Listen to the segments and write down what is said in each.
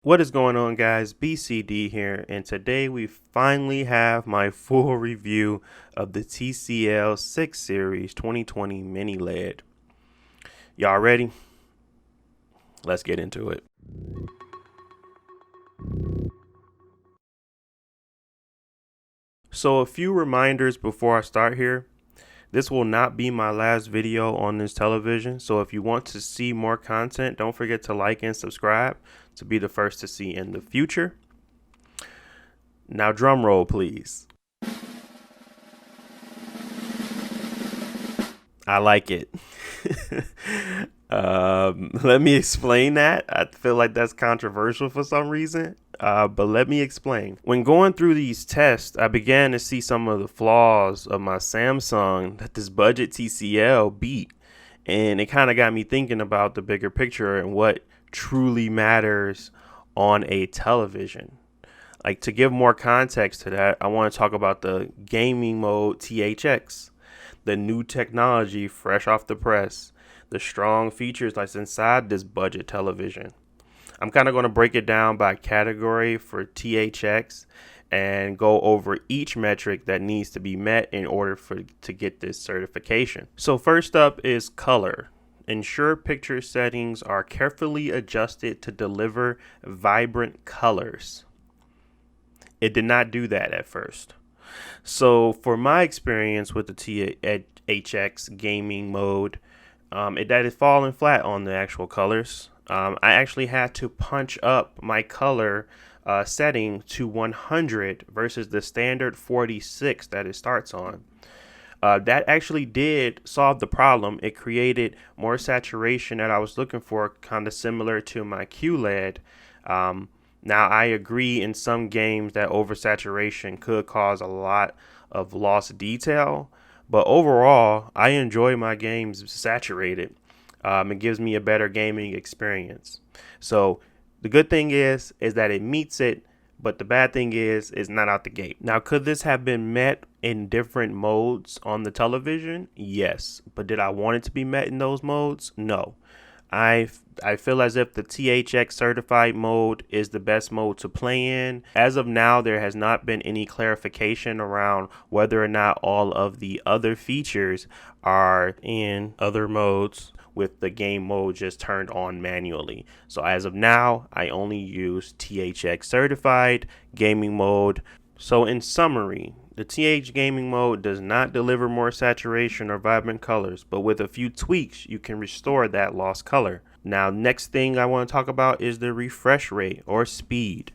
What is going on, guys? BCD here, and today we finally have my full review of the TCL 6 Series 2020 Mini LED. Y'all ready? Let's get into it. So a few reminders before I start here. This will not be my last video on this television, so if you want to see more content, don't forget to like and subscribe to be the first to see in the future. Now drum roll, please. I like it. Let me explain that. I feel like that's controversial for some reason, but let me explain. When going through these tests, I began to see some of the flaws of my Samsung that this budget TCL beat, and it kind of got me thinking about the bigger picture and what truly matters on a television. Like, to give more context to that, I want to talk about the gaming mode THX, the new technology fresh off the press, the strong features that's inside this budget television. I'm kind of going to break it down by category for THX and go over each metric that needs to be met in order to get this certification. So first up is color. Ensure picture settings are carefully adjusted to deliver vibrant colors. It did not do that at first. So for my experience with the THX gaming mode, that is falling flat on the actual colors. I actually had to punch up my color setting to 100 versus the standard 46 that it starts on. That actually did solve the problem. It created more saturation that I was looking for, kind of similar to my QLED. Now, I agree in some games that oversaturation could cause a lot of lost detail, but overall, I enjoy my games saturated. It gives me a better gaming experience. So the good thing is that it meets it, but the bad thing is it's not out the gate. Now, could this have been met in different modes on the television? Yes, but did I want it to be met in those modes? No. I feel as if the THX certified mode is the best mode to play in. As of now, there has not been any clarification around whether or not all of the other features are in other modes with the game mode just turned on manually. So as of now, I only use THX certified gaming mode. So in summary, the TH gaming mode does not deliver more saturation or vibrant colors, but with a few tweaks, you can restore that lost color. Now, next thing I want to talk about is the refresh rate or speed.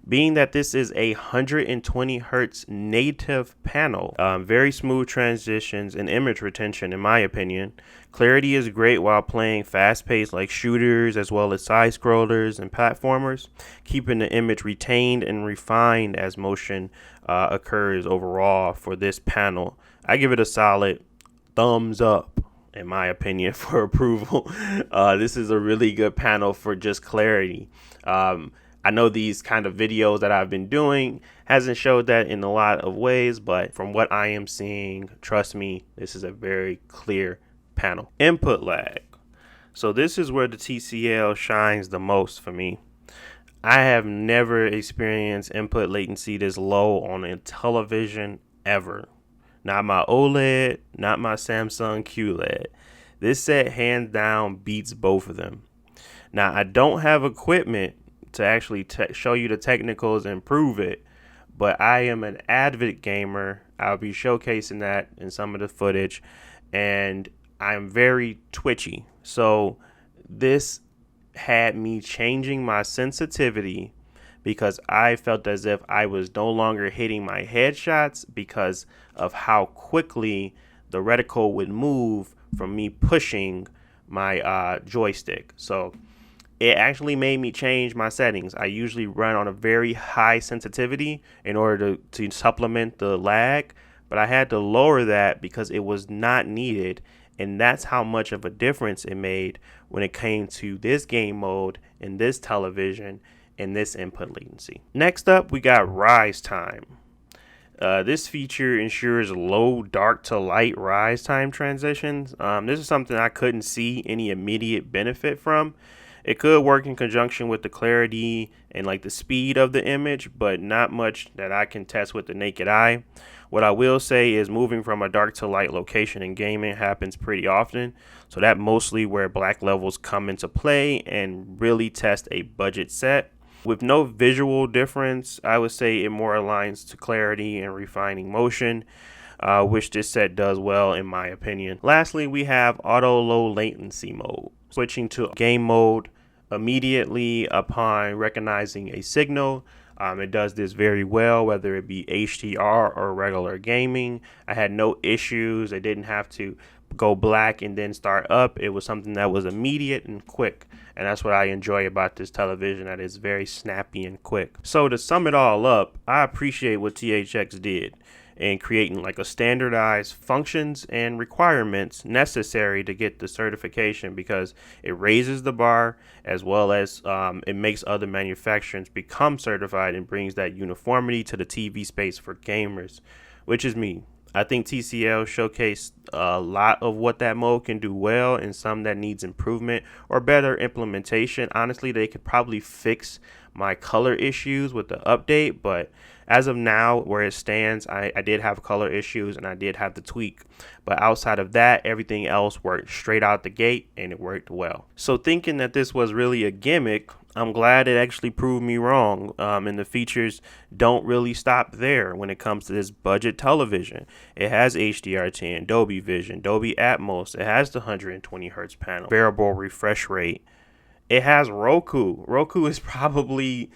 Being that this is a 120 hertz native panel, very smooth transitions and image retention in my opinion. Clarity is great while playing fast-paced like shooters as well as side scrollers and platformers, keeping the image retained and refined as motion occurs overall for this panel. I give it a solid thumbs up in my opinion for approval. This is a really good panel for just clarity. I know these kind of videos that I've been doing hasn't showed that in a lot of ways, but from what I am seeing, trust me, this is a very clear panel. Input lag. So this is where the TCL shines the most for me. I have never experienced input latency this low on a television ever. Not my OLED, not my Samsung QLED. This set hands down beats both of them. Now, I don't have equipment to actually show you the technicals and prove it, but I am an avid gamer. I'll be showcasing that in some of the footage, and I'm very twitchy. So this had me changing my sensitivity because I felt as if I was no longer hitting my headshots because of how quickly the reticle would move from me pushing my joystick. So it actually made me change my settings. I usually run on a very high sensitivity in order to supplement the lag, but I had to lower that because it was not needed. And that's how much of a difference it made when it came to this game mode and this television and this input latency. Next up, we got rise time. This feature ensures low dark to light rise time transitions. This is something I couldn't see any immediate benefit from. It could work in conjunction with the clarity and like the speed of the image, but not much that I can test with the naked eye. What I will say is moving from a dark to light location in gaming happens pretty often. So that mostly where black levels come into play and really test a budget set. With no visual difference, I would say it more aligns to clarity and refining motion, which this set does well in my opinion. Lastly, we have auto low latency mode. Switching to game mode immediately upon recognizing a signal. It does this very well, whether it be HDR or regular gaming. I had no issues. I didn't have to go black and then start up. It was something that was immediate and quick. And that's what I enjoy about this television, that it's very snappy and quick. So to sum it all up, I appreciate what THX did in creating like a standardized functions and requirements necessary to get the certification, because it raises the bar as well as it makes other manufacturers become certified and brings that uniformity to the TV space for gamers, which is me. I think TCL showcased a lot of what that mode can do well and some that needs improvement or better implementation. Honestly, they could probably fix my color issues with the update, but as of now, where it stands, I did have color issues and I did have the tweak. But outside of that, everything else worked straight out the gate and it worked well. So thinking that this was really a gimmick, I'm glad it actually proved me wrong. And the features don't really stop there when it comes to this budget television. It has HDR10, Dolby Vision, Dolby Atmos. It has the 120 hertz panel, variable refresh rate. It has Roku. Roku is probably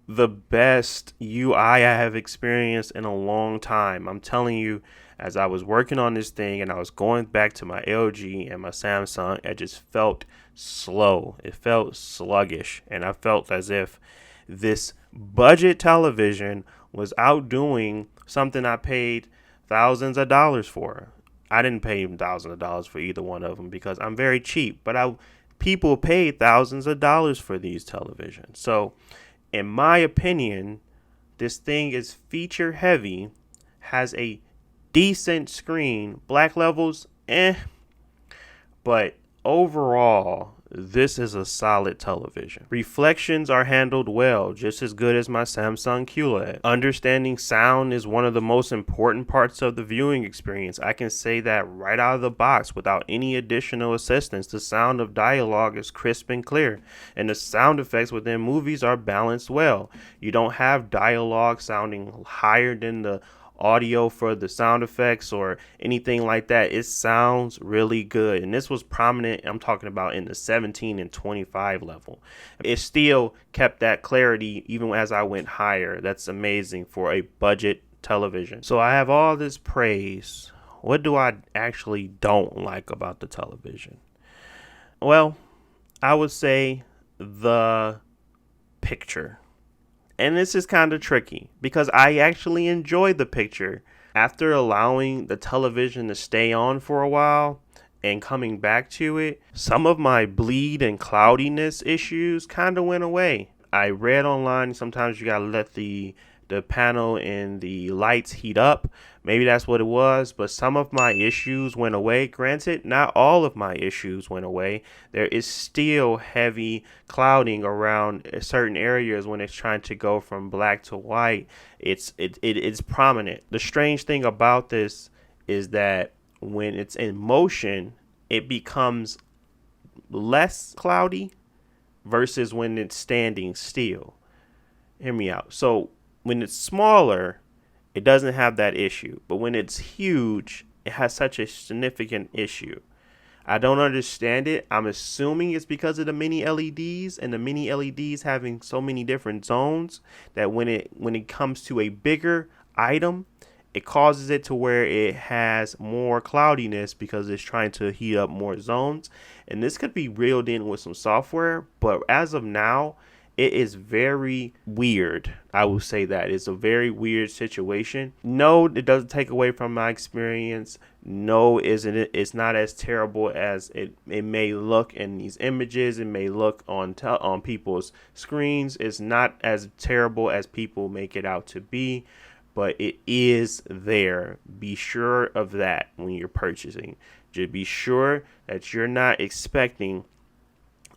the best UI I have experienced in a long time. I'm telling you, as I was working on this thing and I was going back to my LG and my Samsung, it just felt slow. It felt sluggish. And I felt as if this budget television was outdoing something I paid thousands of dollars for. I didn't pay even thousands of dollars for either one of them because I'm very cheap, but people paid thousands of dollars for these televisions. So in my opinion, this thing is feature heavy, has a decent screen, black levels, but overall, this is a solid television. Reflections are handled well, just as good as my Samsung QLED. Understanding sound is one of the most important parts of the viewing experience. I can say that right out of the box without any additional assistance. The sound of dialogue is crisp and clear, and the sound effects within movies are balanced well. You don't have dialogue sounding higher than the audio for the sound effects or anything like that. It sounds really good, and this was prominent. I'm talking about in the 17 and 25 level. It still kept that clarity even as I went higher. That's amazing for a budget television. So I have all this praise. What do I actually don't like about the television? Well, I would say the picture. And this is kind of tricky because I actually enjoyed the picture. After allowing the television to stay on for a while and coming back to it, some of my bleed and cloudiness issues kind of went away. I read online sometimes you gotta let the panel and the lights heat up. Maybe that's what it was, but some of my issues went away. Granted, not all of my issues went away. There is still heavy clouding around certain areas when it's trying to go from black to white. It's prominent. The strange thing about this is that when it's in motion, it becomes less cloudy versus when it's standing still. Hear me out. So when it's smaller, it doesn't have that issue. But when it's huge, it has such a significant issue. I don't understand it. I'm assuming it's because of the mini LEDs and the mini LEDs having so many different zones that when it comes to a bigger item, it causes it to where it has more cloudiness because it's trying to heat up more zones. And this could be reeled in with some software, but as of now, it is very weird. I will say that it's a very weird situation. No, it doesn't take away from my experience. No, isn't it? It's not as terrible as it may look in these images. It may look on people's screens. It's not as terrible as people make it out to be, but it is there. Be sure of that when you're purchasing. Just be sure that you're not expecting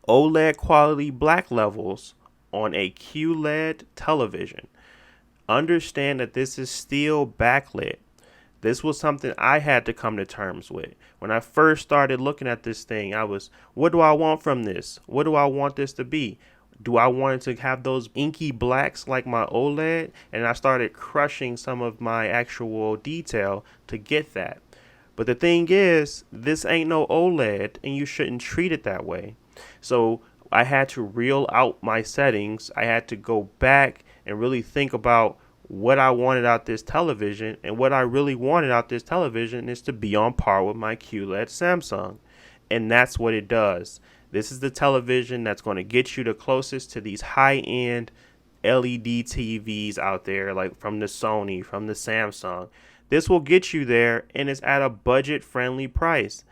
OLED quality black levels on a QLED television. Understand that this is still backlit. This was something I had to come to terms with. When I first started looking at this thing, what do I want from this? What do I want this to be? Do I want it to have those inky blacks like my OLED? And I started crushing some of my actual detail to get that. But the thing is, this ain't no OLED, and you shouldn't treat it that way. So I had to reel out my settings. I had to go back and really think about what I wanted out this television. And what I really wanted out this television is to be on par with my QLED Samsung. And that's what it does. This is the television that's going to get you the closest to these high-end LED TVs out there, like from the Sony, from the Samsung. This will get you there, and it's at a budget-friendly price.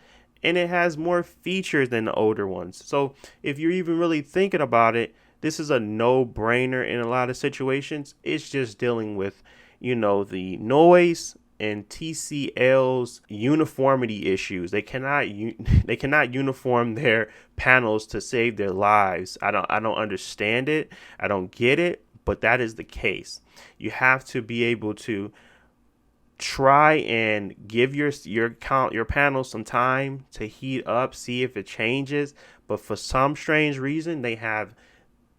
And it has more features than the older ones. So if you're even really thinking about it, this is a no-brainer in a lot of situations. It's just dealing with, the noise and TCL's uniformity issues. They cannot uniform their panels to save their lives. I don't understand it. I don't get it, but that is the case. You have to be able to try and give your panel some time to heat up, see if it changes. But for some strange reason, they have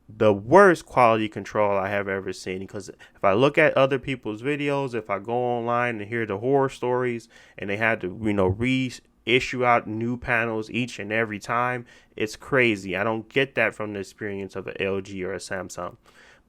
the worst quality control I have ever seen. Because if I look at other people's videos, if I go online and hear the horror stories, and they had to reissue out new panels each and every time, it's crazy. I don't get that from the experience of an LG or a Samsung.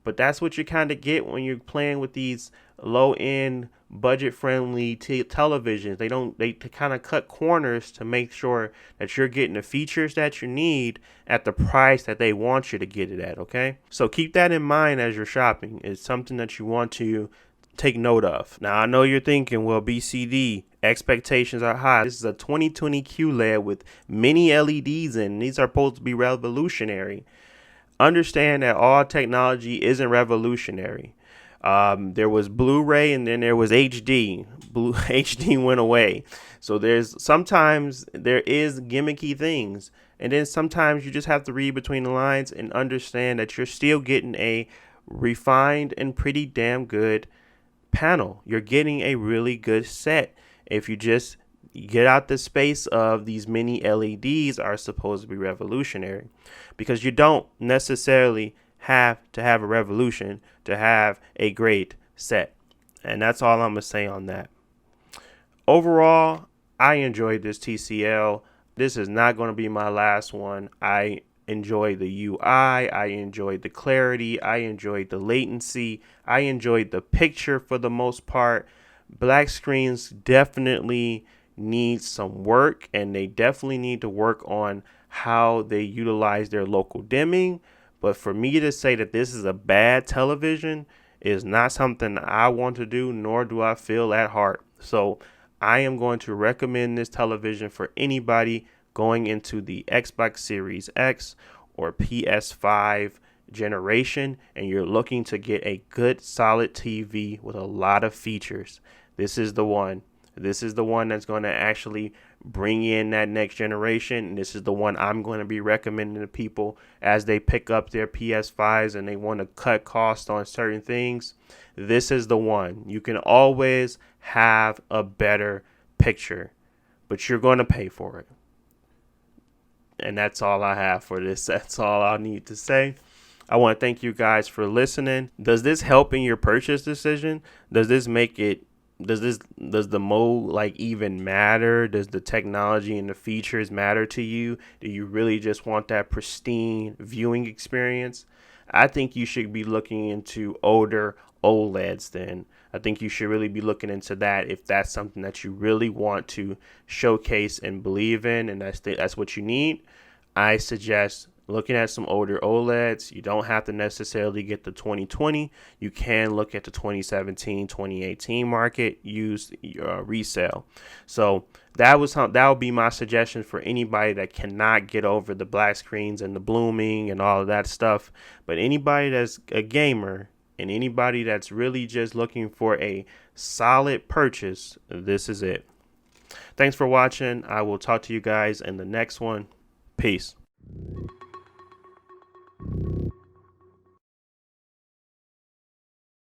But that's what you kind of get when you're playing with these low-end, budget-friendly televisions. They kind of cut corners to make sure that you're getting the features that you need at the price that they want you to get it at, okay? So keep that in mind as you're shopping. It's something that you want to take note of. Now, I know you're thinking, well, BCD, expectations are high. This is a 2020 QLED with many LEDs in. These are supposed to be revolutionary. Understand that all technology isn't revolutionary. There was Blu-ray, and then there was HD. HD went away. So sometimes there is gimmicky things. And then sometimes you just have to read between the lines and understand that you're still getting a refined and pretty damn good panel. You're getting a really good set. If you just get out the space of these mini LEDs are supposed to be revolutionary, because you don't necessarily have to have a revolution to have a great set. And that's all I'm going to say on that. Overall, I enjoyed this TCL. This is not going to be my last one. I enjoyed the UI. I enjoyed the clarity. I enjoyed the latency. I enjoyed the picture for the most part. Black screens definitely need some work, and they definitely need to work on how they utilize their local dimming. But for me to say that this is a bad television is not something I want to do, nor do I feel at heart. So I am going to recommend this television for anybody going into the Xbox Series X or PS5 generation, and you're looking to get a good solid TV with a lot of features. This is the one. This is the one that's going to actually bring in that next generation. And this is the one I'm going to be recommending to people as they pick up their PS5s and they want to cut costs on certain things. This is the one. You can always have a better picture, but you're going to pay for it. And that's all I have for this. That's all I need to say. I want to thank you guys for listening. Does this help in your purchase decision? Does the mode even matter? Does the technology and the features matter to you? Do you really just want that pristine viewing experience? I think you should be looking into older OLEDs then. I think you should really be looking into that if that's something that you really want to showcase and believe in, and that's what you need. I suggest looking at some older OLEDs. You don't have to necessarily get the 2020. You can look at the 2017, 2018 market, use resale. So that would be my suggestion for anybody that cannot get over the black screens and the blooming and all of that stuff. But anybody that's a gamer and anybody that's really just looking for a solid purchase, this is it. Thanks for watching. I will talk to you guys in the next one. Peace.